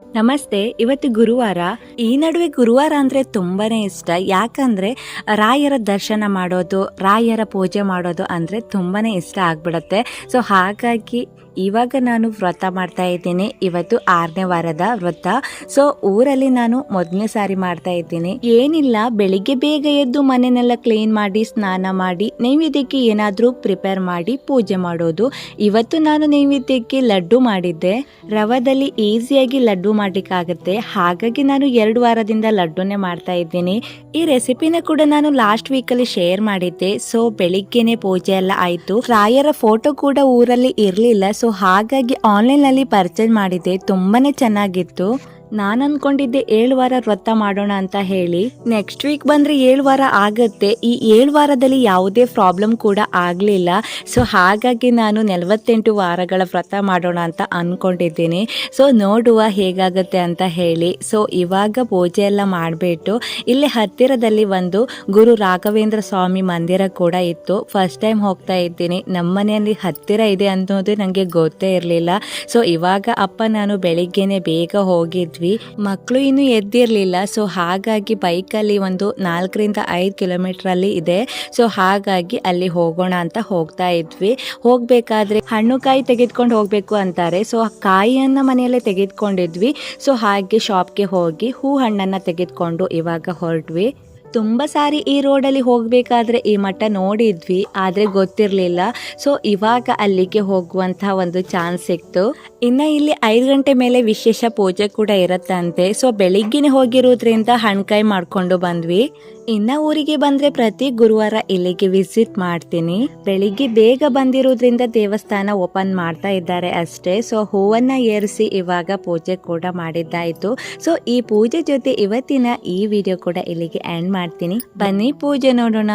ನಮಸ್ತೆ. ಇವತ್ತು ಗುರುವಾರ. ಈ ನಡುವೆ ಗುರುವಾರ ಅಂದರೆ ತುಂಬಾನೇ ಇಷ್ಟ. ಯಾಕಂದರೆ ರಾಯರ ದರ್ಶನ ಮಾಡೋದು, ರಾಯರ ಪೂಜೆ ಮಾಡೋದು ಅಂದರೆ ತುಂಬಾನೇ ಇಷ್ಟ ಆಗ್ಬಿಡುತ್ತೆ. ಸೊ ಹಾಗಾಗಿ ಇವಾಗ ನಾನು ವ್ರತ ಮಾಡ್ತಾ ಇದ್ದೀನಿ. ಇವತ್ತು 6ನೇ ವಾರದ ವ್ರತ. ಸೊ ಊರಲ್ಲಿ ನಾನು ಮೊದಲನೇ ಸಾರಿ ಮಾಡ್ತಾ ಇದ್ದೀನಿ. ಏನಿಲ್ಲ, ಬೆಳಿಗ್ಗೆ ಬೇಗ ಎದ್ದು ಮನೆನೆಲ್ಲ ಕ್ಲೀನ್ ಮಾಡಿ, ಸ್ನಾನ ಮಾಡಿ, ನೈವೇದ್ಯಕ್ಕೆ ಏನಾದರೂ ಪ್ರಿಪೇರ್ ಮಾಡಿ ಪೂಜೆ ಮಾಡೋದು. ಇವತ್ತು ನಾನು ನೈವೇದ್ಯಕ್ಕೆ ಲಡ್ಡು ಮಾಡಿದ್ದೆ. ರವದಲ್ಲಿ ಈಸಿಯಾಗಿ ಲಡ್ಡು ಮಾಡ್ಲಿಕ್ಕಾಗತ್ತೆ. ಹಾಗಾಗಿ ನಾನು 2 ವಾರದಿಂದ ಲಡ್ಡುನೇ ಮಾಡ್ತಾ ಇದ್ದೀನಿ. ಈ ರೆಸಿಪಿನ ಕೂಡ ನಾನು ಲಾಸ್ಟ್ ವೀಕಲ್ಲಿ ಶೇರ್ ಮಾಡಿದ್ದೆ. ಸೊ ಬೆಳಿಗ್ಗೆನೆ ಪೂಜೆ ಎಲ್ಲ ಆಯಿತು. ರಾಯರ ಫೋಟೋ ಕೂಡ ಊರಲ್ಲಿ ಇರಲಿಲ್ಲ. ಸೊ ಹಾಗಾಗಿ ಆನ್ಲೈನಲ್ಲಿ ಪರ್ಚೇಸ್ ಮಾಡಿದ್ದೆ. ತುಂಬಾನೇ ಚೆನ್ನಾಗಿತ್ತು. ನಾನು ಅನ್ಕೊಂಡಿದ್ದೆ 7 ವಾರ ವ್ರತ ಮಾಡೋಣ ಅಂತ ಹೇಳಿ. ನೆಕ್ಸ್ಟ್ ವೀಕ್ ಬಂದರೆ 7 ವಾರ ಆಗುತ್ತೆ. ಈ 7 ವಾರದಲ್ಲಿ ಯಾವುದೇ ಪ್ರಾಬ್ಲಮ್ ಕೂಡ ಆಗಲಿಲ್ಲ. ಸೊ ಹಾಗಾಗಿ ನಾನು 48 ವಾರಗಳ ವ್ರತ ಮಾಡೋಣ ಅಂತ ಅಂದ್ಕೊಂಡಿದ್ದೀನಿ. ಸೊ ನೋಡುವ ಹೇಗಾಗುತ್ತೆ ಅಂತ ಹೇಳಿ. ಸೊ ಇವಾಗ ಪೂಜೆ ಎಲ್ಲ ಮಾಡಿಬಿಟ್ಟು ಇಲ್ಲಿ ಹತ್ತಿರದಲ್ಲಿ ಒಂದು ಗುರು ರಾಘವೇಂದ್ರ ಸ್ವಾಮಿ ಮಂದಿರ ಕೂಡ ಇತ್ತು. ಫಸ್ಟ್ ಟೈಮ್ ಹೋಗ್ತಾ ಇದ್ದೀನಿ. ನಮ್ಮ ಮನೆಯಲ್ಲಿ ಹತ್ತಿರ ಇದೆ ಅನ್ನೋದು ನನಗೆ ಗೊತ್ತೇ ಇರಲಿಲ್ಲ. ಸೊ ಇವಾಗ ಅಪ್ಪ ನಾನು ಬೆಳಿಗ್ಗೆನೆ ಬೇಗ ಹೋಗಿದ್ವಿ. ಮಕ್ಕಳು ಇನ್ನು ಎದ್ದಿರ್ಲಿಲ್ಲ. ಸೊ ಹಾಗಾಗಿ ಬೈಕಲ್ಲಿ ಒಂದು 4-5 ಕಿಲೋಮೀಟರ್ ಅಲ್ಲಿ ಇದೆ. ಸೊ ಹಾಗಾಗಿ ಅಲ್ಲಿ ಹೋಗೋಣ ಅಂತ ಹೋಗ್ತಾ ಇದ್ವಿ. ಹೋಗ್ಬೇಕಾದ್ರೆ ಹಣ್ಣು ಕಾಯಿ ತೆಗೆದುಕೊಂಡು ಹೋಗ್ಬೇಕು ಅಂತಾರೆ. ಸೊ ಕಾಯಿಯನ್ನ ಮನೆಯಲ್ಲೇ ತೆಗೆದುಕೊಂಡಿದ್ವಿ. ಸೊ ಹಾಗೆ ಶಾಪ್ಗೆ ಹೋಗಿ ಹಣ್ಣನ್ನ ತೆಗೆದುಕೊಂಡು ಇವಾಗ ಹೊರಟ್ವಿ. ತುಂಬ ಸಾರಿ ಈ ರೋಡಲ್ಲಿ ಹೋಗಬೇಕಾದ್ರೆ ಈ ಮಠ ನೋಡಿದ್ವಿ, ಆದರೆ ಗೊತ್ತಿರಲಿಲ್ಲ. ಸೊ ಇವಾಗ ಅಲ್ಲಿಗೆ ಹೋಗುವಂತಹ ಒಂದು ಚಾನ್ಸ್ ಸಿಕ್ತು. ಇನ್ನು ಇಲ್ಲಿ 5 ಗಂಟೆ ಮೇಲೆ ವಿಶೇಷ ಪೂಜೆ ಕೂಡ ಇರುತ್ತಂತೆ. ಸೊ ಬೆಳಿಗ್ಗೆನೆ ಹೋಗಿರೋದ್ರಿಂದ ಹಣ್ಕಾಯಿ ಮಾಡ್ಕೊಂಡು ಬಂದ್ವಿ. ಇನ್ನು ಊರಿಗೆ ಬಂದರೆ ಪ್ರತಿ ಗುರುವಾರ ಇಲ್ಲಿಗೆ ವಿಸಿಟ್ ಮಾಡ್ತೀನಿ. ಬೆಳಿಗ್ಗೆ ಬೇಗ ಬಂದಿರೋದ್ರಿಂದ ದೇವಸ್ಥಾನ ಓಪನ್ ಮಾಡ್ತಾ ಇದ್ದಾರೆ ಅಷ್ಟೇ. ಸೊ ಹೂವನ್ನ ಏರಿಸಿ ಇವಾಗ ಪೂಜೆ ಕೂಡ ಮಾಡಿದ್ದಾಯಿತು. ಸೊ ಈ ಪೂಜೆ ಜೊತೆ ಇವತ್ತಿನ ಈ ವಿಡಿಯೋ ಕೂಡ ಇಲ್ಲಿಗೆ ಎಂಡ್ ಮಾಡ್ತೀನಿ. ಬನ್ನಿ ಪೂಜೆ ನೋಡೋಣ.